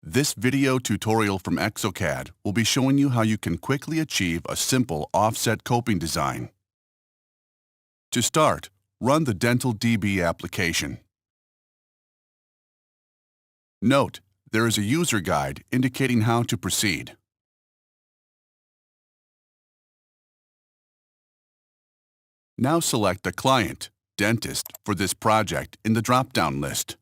This video tutorial from Exocad will be showing you how you can quickly achieve a simple offset coping design. To start, run the Dental DB application. Note, there is a user guide indicating how to proceed. Now select a client, dentist, for this project in the drop-down list.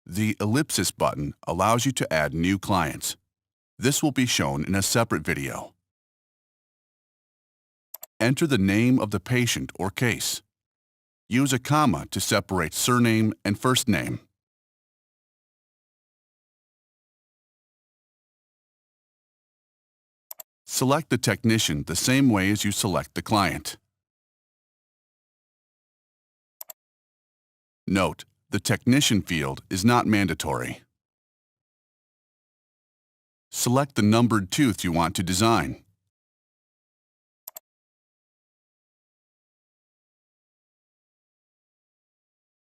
The ellipsis button allows you to add new clients. This will be shown in a separate video. Enter the name of the patient or case. Use a comma to separate surname and first name. Select the technician the same way as you select the client. Note, the technician field is not mandatory. Select the numbered tooth you want to design.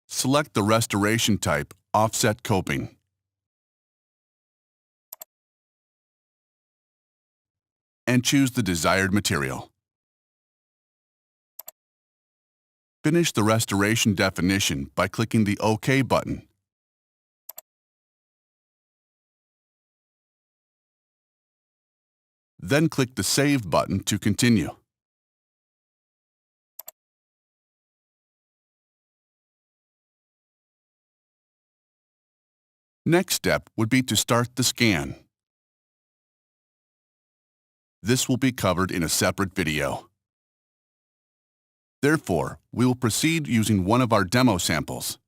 Select the restoration type, offset coping. And choose the desired material. Finish the restoration definition by clicking the OK button. Then click the Save button to continue. Next step would be to start the scan. This will be covered in a separate video. Therefore, we will proceed using one of our demo samples.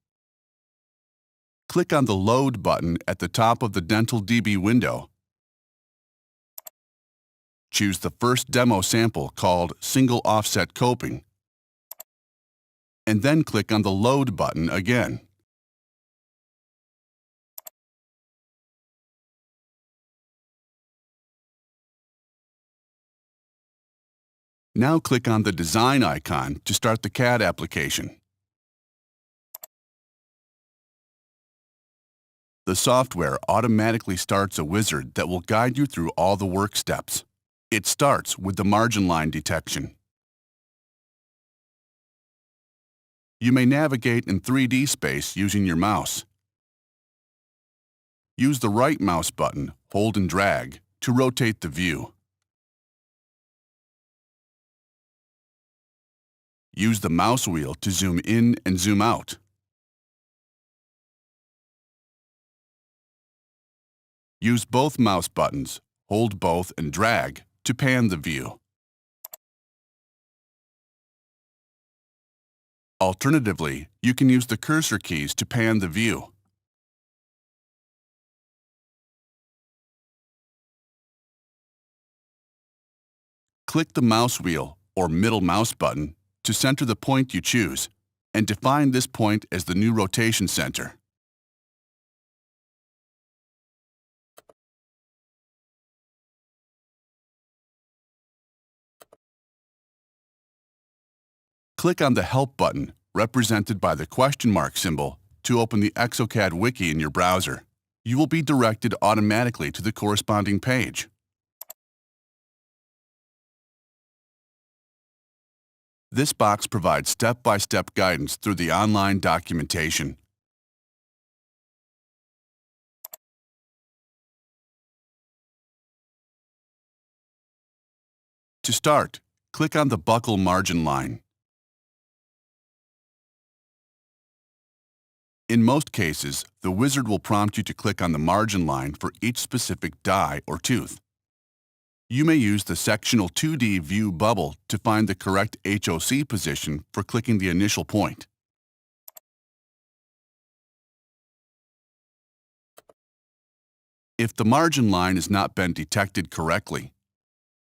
Click on the Load button at the top of the Dental DB window. Choose the first demo sample called Single Offset Coping, and then click on the Load button again. Now click on the Design icon to start the CAD application. The software automatically starts a wizard that will guide you through all the work steps. It starts with the margin line detection. You may navigate in 3D space using your mouse. Use the right mouse button, hold and drag, to rotate the view. Use the mouse wheel to zoom in and zoom out. Use both mouse buttons, hold both and drag to pan the view. Alternatively, you can use the cursor keys to pan the view. Click the mouse wheel or middle mouse button to center the point you choose, and define this point as the new rotation center. Click on the Help button, represented by the question mark symbol, to open the Exocad wiki in your browser. You will be directed automatically to the corresponding page. This box provides step-by-step guidance through the online documentation. To start, click on the buccal margin line. In most cases, the wizard will prompt you to click on the margin line for each specific die or tooth. You may use the sectional 2D view bubble to find the correct HOC position for clicking the initial point. If the margin line has not been detected correctly,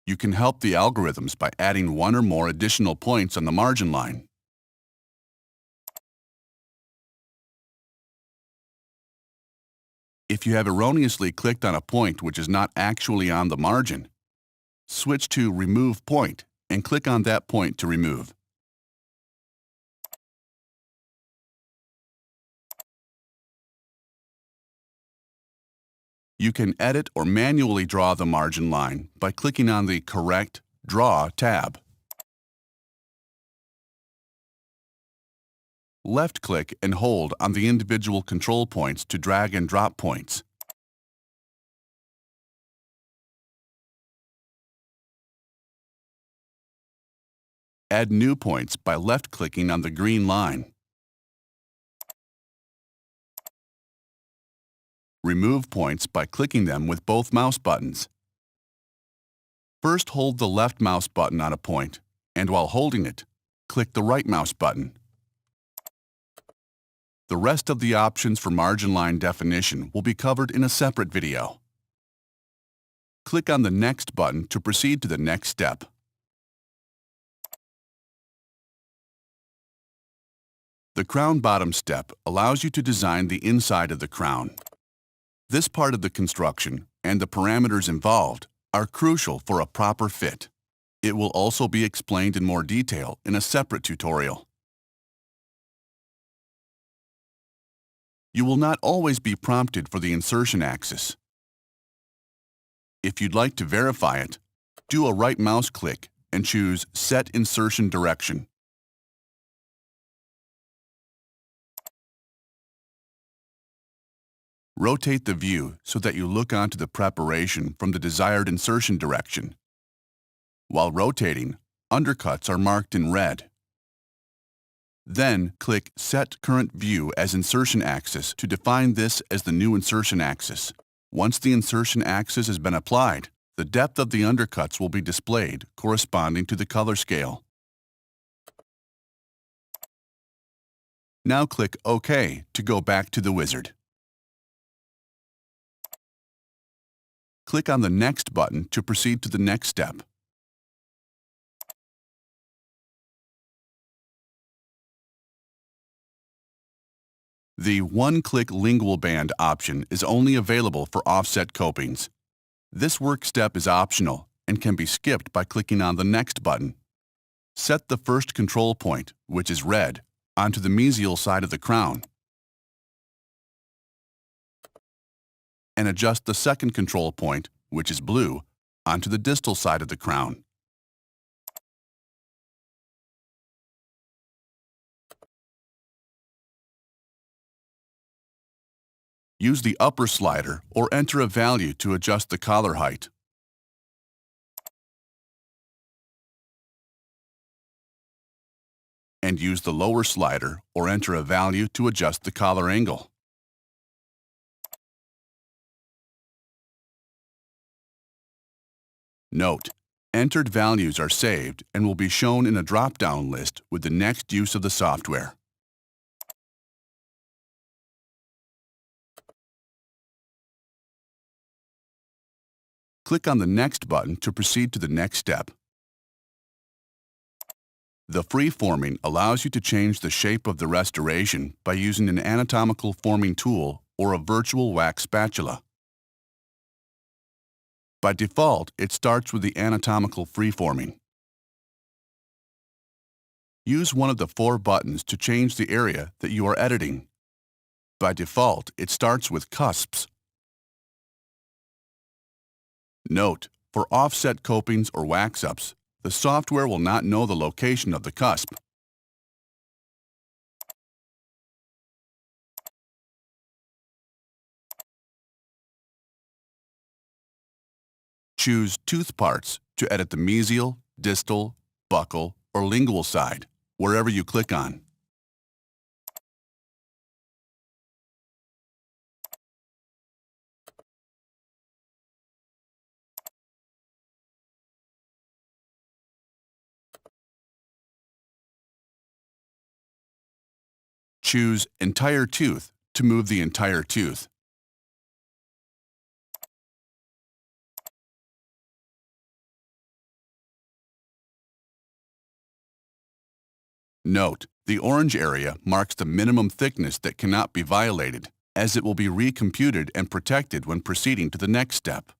you can help the algorithms by adding one or more additional points on the margin line. If you have erroneously clicked on a point which is not actually on the margin, switch to Remove Point and click on that point to remove. You can edit or manually draw the margin line by clicking on the Correct Draw tab. Left-click and hold on the individual control points to drag and drop points. Add new points by left-clicking on the green line. Remove points by clicking them with both mouse buttons. First, hold the left mouse button on a point, and while holding it, click the right mouse button. The rest of the options for margin line definition will be covered in a separate video. Click on the Next button to proceed to the next step. The crown bottom step allows you to design the inside of the crown. This part of the construction and the parameters involved are crucial for a proper fit. It will also be explained in more detail in a separate tutorial. You will not always be prompted for the insertion axis. If you'd like to verify it, do a right mouse click and choose Set Insertion Direction. Rotate the view so that you look onto the preparation from the desired insertion direction. While rotating, undercuts are marked in red. Then click Set Current View as Insertion Axis to define this as the new insertion axis. Once the insertion axis has been applied, the depth of the undercuts will be displayed corresponding to the color scale. Now click OK to go back to the wizard. Click on the Next button to proceed to the next step. The one-click lingual band option is only available for offset copings. This work step is optional and can be skipped by clicking on the Next button. Set the first control point, which is red, onto the mesial side of the crown, and adjust the second control point, which is blue, onto the distal side of the crown. Use the upper slider or enter a value to adjust the collar height. And use the lower slider or enter a value to adjust the collar angle. Note: entered values are saved and will be shown in a drop-down list with the next use of the software. Click on the Next button to proceed to the next step. The freeforming allows you to change the shape of the restoration by using an anatomical forming tool or a virtual wax spatula. By default, it starts with the anatomical freeforming. Use one of the 4 buttons to change the area that you are editing. By default, it starts with cusps. Note: for offset copings or wax-ups, the software will not know the location of the cusp. Choose Tooth Parts to edit the mesial, distal, buccal, or lingual side, wherever you click on. Choose Entire Tooth to move the entire tooth. Note: the orange area marks the minimum thickness that cannot be violated, as it will be recomputed and protected when proceeding to the next step.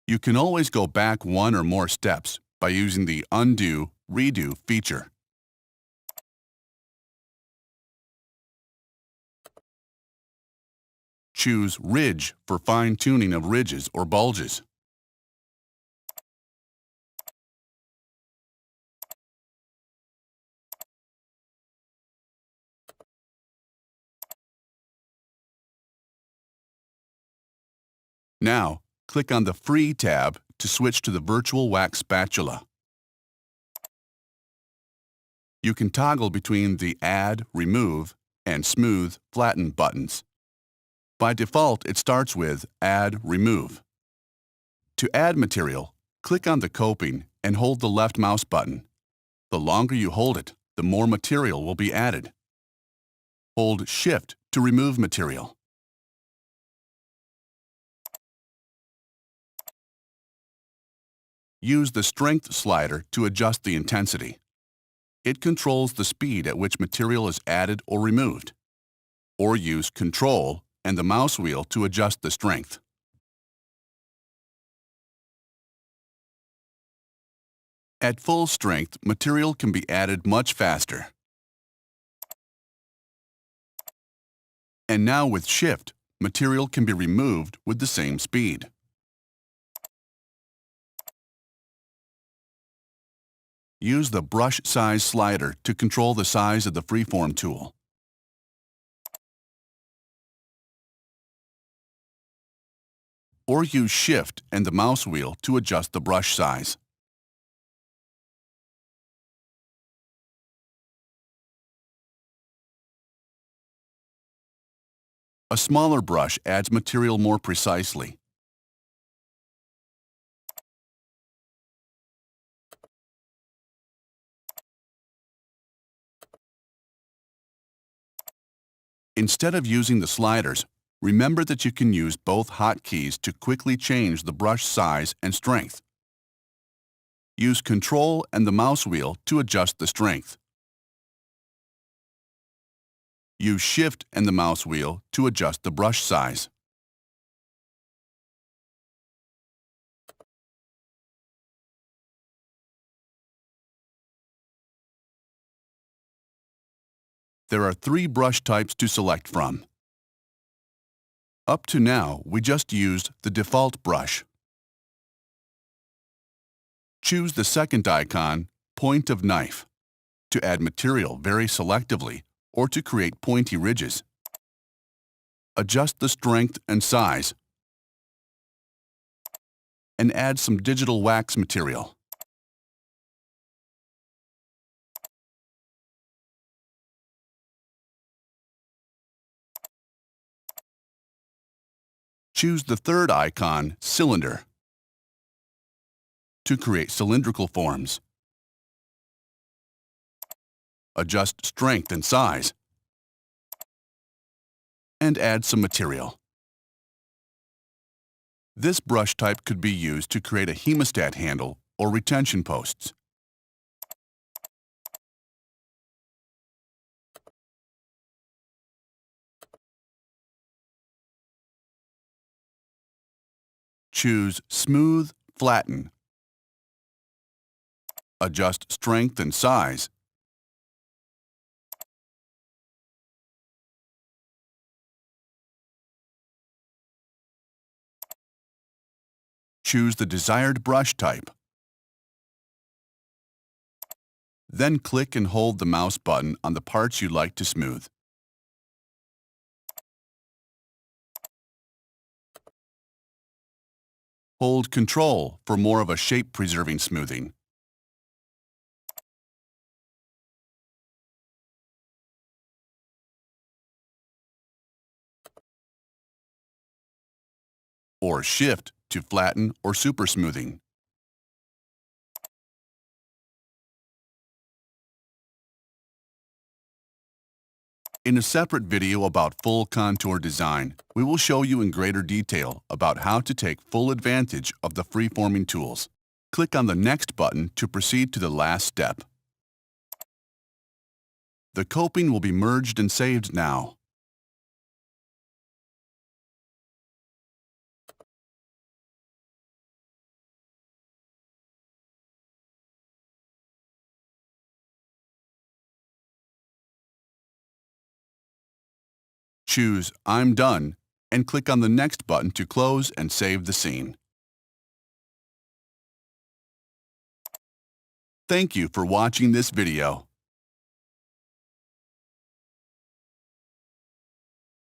You can always go back 1 or more steps by using the Undo, Redo feature. Choose Ridge for fine-tuning of ridges or bulges. Now, click on the Free tab to switch to the Virtual Wax Spatula. You can toggle between the Add, Remove, and Smooth, Flatten buttons. By default, it starts with Add, Remove. To add material, click on the coping and hold the left mouse button. The longer you hold it, the more material will be added. Hold Shift to remove material. Use the Strength slider to adjust the intensity. It controls the speed at which material is added or removed. Or use Control and the mouse wheel to adjust the strength. At full strength, material can be added much faster. And now with Shift, material can be removed with the same speed. Use the Brush Size slider to control the size of the freeform tool. Or use Shift and the mouse wheel to adjust the brush size. A smaller brush adds material more precisely. Instead of using the sliders, remember that you can use both hotkeys to quickly change the brush size and strength. Use Control and the mouse wheel to adjust the strength. Use Shift and the mouse wheel to adjust the brush size. There are 3 brush types to select from. Up to now, we just used the default brush. Choose the second icon, Point of Knife, to add material very selectively or to create pointy ridges. Adjust the strength and size, and add some digital wax material. Choose the third icon, Cylinder, to create cylindrical forms. Adjust strength and size, and add some material. This brush type could be used to create a hemostat handle or retention posts. Choose Smooth, Flatten. Adjust strength and size. Choose the desired brush type. Then click and hold the mouse button on the parts you'd like to smooth. Hold Control for more of a shape-preserving smoothing. Or Shift to flatten or super smoothing. In a separate video about full contour design, we will show you in greater detail about how to take full advantage of the freeforming tools. Click on the Next button to proceed to the last step. The coping will be merged and saved now. Choose I'm Done and click on the Next button to close and save the scene. Thank you for watching this video.